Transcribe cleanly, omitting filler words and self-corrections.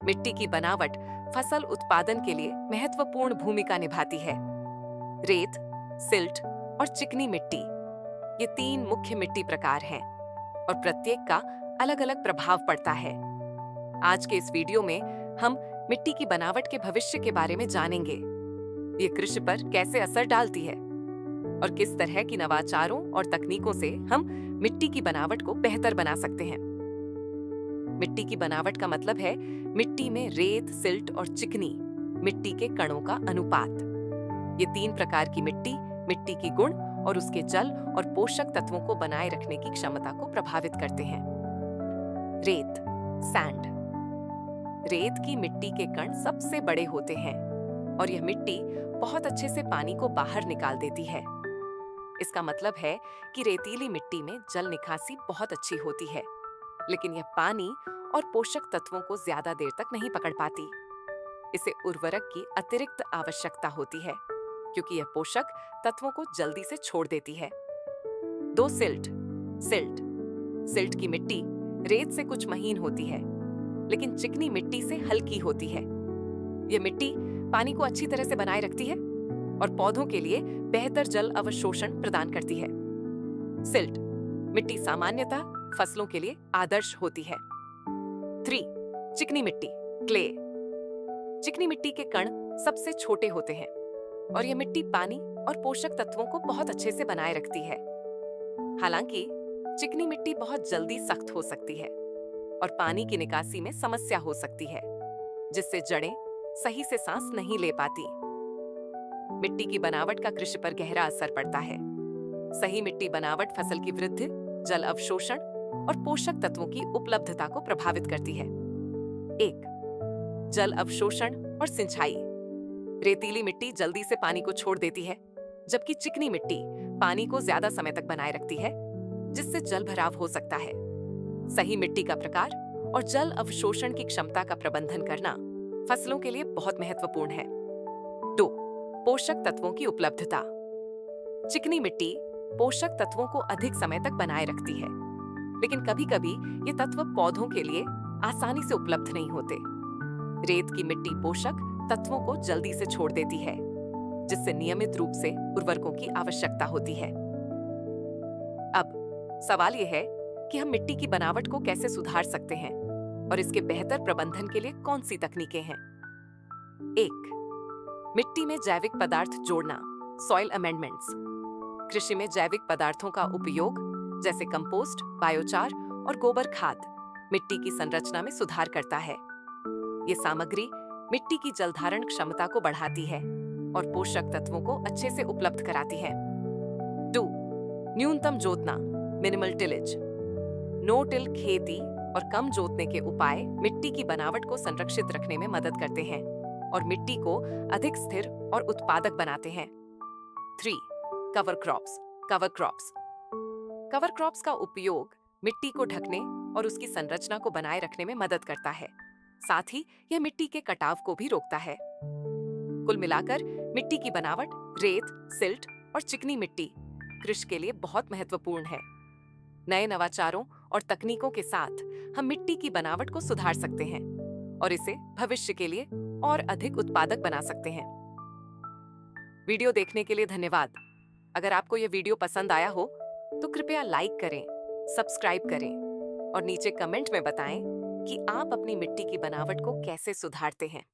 मिट्टी की बनावट फसल उत्पादन के लिए महत्वपूर्ण भूमिका निभाती है। रेत, सिल्ट और चिकनी मिट्टी, ये तीन मुख्य मिट्टी प्रकार हैं और प्रत्येक का अलग-अलग प्रभाव पड़ता है। आज के इस वीडियो में हम मिट्टी की बनावट के भविष्य के बारे में जानेंगे। ये कृषि पर कैसे असर डालती है और किस तरह की नवाचारों और तकनीकों से हम मिट्टी की बनावट को बेहतर बना सकते हैं। मिट्टी की बनावट का मतलब है मिट्टी में रेत, सिल्ट और चिकनी मिट्टी के कणों का अनुपात। ये तीन प्रकार की मिट्टी मिट्टी की गुण और उसके जल और पोषक तत्वों को बनाए रखने की क्षमता को प्रभावित करते हैं। रेत, सैंड। रेत की मिट्टी के कण सबसे बड़े होते हैं और यह मिट्टी बहुत अच्छे से पानी को बाहर निकाल देती है। इसका मतलब है कि रेतीली मिट्टी में जल निकासी बहुत अच्छी होती है, लेकिन यह पानी और पोषक तत्वों को ज्यादा देर तक नहीं पकड़ पाती। इसे उर्वरक की अतिरिक्त आवश्यकता होती है, क्योंकि यह पोषक तत्वों को जल्दी से छोड़ देती है। दो, सिल्ट। सिल्ट सिल्ट की मिट्टी रेत से कुछ महीन होती है, लेकिन चिकनी मिट्टी से हल्की होती है। यह मिट्टी पानी को अच्छी तरह से बनाए रखती है और पौधों के लिए बेहतर जल अवशोषण प्रदान करती है। सिल्ट मिट्टी सामान्यतः फसलों के लिए आदर्श होती है। 3, चिकनी मिट्टी, क्ले। चिकनी मिट्टी के कण सबसे छोटे होते हैं और यह मिट्टी पानी और पोषक तत्वों को बहुत अच्छे से बनाए रखती है। हालांकि चिकनी मिट्टी बहुत जल्दी सख्त हो सकती है और पानी की निकासी में समस्या हो सकती है, जिससे जड़ें सही से सांस नहीं ले पाती। मिट्टी की बनावट का कृषि पर गहरा असर पड़ता है। सही मिट्टी बनावट फसल की वृद्धि, जल अवशोषण और पोषक तत्वों की उपलब्धता को प्रभावित करती है। 1, जल अवशोषण और सिंचाई। रेतीली मिट्टी जल्दी से पानी को छोड़ देती है, जबकि चिकनी मिट्टी पानी को ज्यादा समय तक बनाए रखती है, जिससे जल भराव हो सकता है। सही मिट्टी का प्रकार और जल अवशोषण की क्षमता का प्रबंधन करना फसलों के लिए बहुत महत्वपूर्ण है। 2, पोषक तत्वों की उपलब्धता। चिकनी मिट्टी पोषक तत्वों को अधिक समय तक बनाए रखती है, लेकिन कभी-कभी ये तत्व पौधों के लिए आसानी से उपलब्ध नहीं होते। रेत की मिट्टी पोषक तत्वों को जल्दी से छोड़ देती है, जिससे नियमित रूप से उर्वरकों की आवश्यकता होती है। अब सवाल यह है कि हम मिट्टी की बनावट को कैसे सुधार सकते हैं और इसके बेहतर प्रबंधन के लिए कौन सी तकनीकें हैं। 1, मिट्टी में जैविक पदार्थ जोड़ना, सॉइल अमेंडमेंट्स। कृषि में जैविक पदार्थों का उपयोग जैसे कंपोस्ट, बायोचार और गोबर खाद मिट्टी की संरचना में सुधार करता है। ये सामग्री मिट्टी की जलधारण क्षमता को बढ़ाती है और पोषक तत्वों को अच्छे से उपलब्ध कराती है। 2, न्यूनतम जोतना, मिनिमल टिलेज। नो टिल खेती और कम जोतने के उपाय मिट्टी की बनावट को संरक्षित रखने में मदद करते हैं और मिट्टी को अधिक स्थिर और उत्पादक बनाते हैं। 3, cover crops, cover crops. Cover crops का उपयोग मिट्टी को ढकने और उसकी संरचना को बनाए रखने में मदद करता है। साथ ही यह मिट्टी के कटाव को भी रोकता है। कुल मिलाकर मिट्टी की बनावट रेत, सिल्ट और चिकनी मिट्टी कृषि के लिए बहुत महत्वपूर्ण है। नए नवाचारों और तकनीकों के साथ हम मिट्टी की बनावट को सुधार सकते हैं और इसे भविष्य के लिए और अधिक उत्पादक बना सकते हैं। वीडियो देखने के लिए धन्यवाद। अगर आपको यह वीडियो पसंद आया हो तो कृपया लाइक करें, सब्सक्राइब करें और नीचे कमेंट में बताएं कि आप अपनी मिट्टी की बनावट को कैसे सुधारते हैं।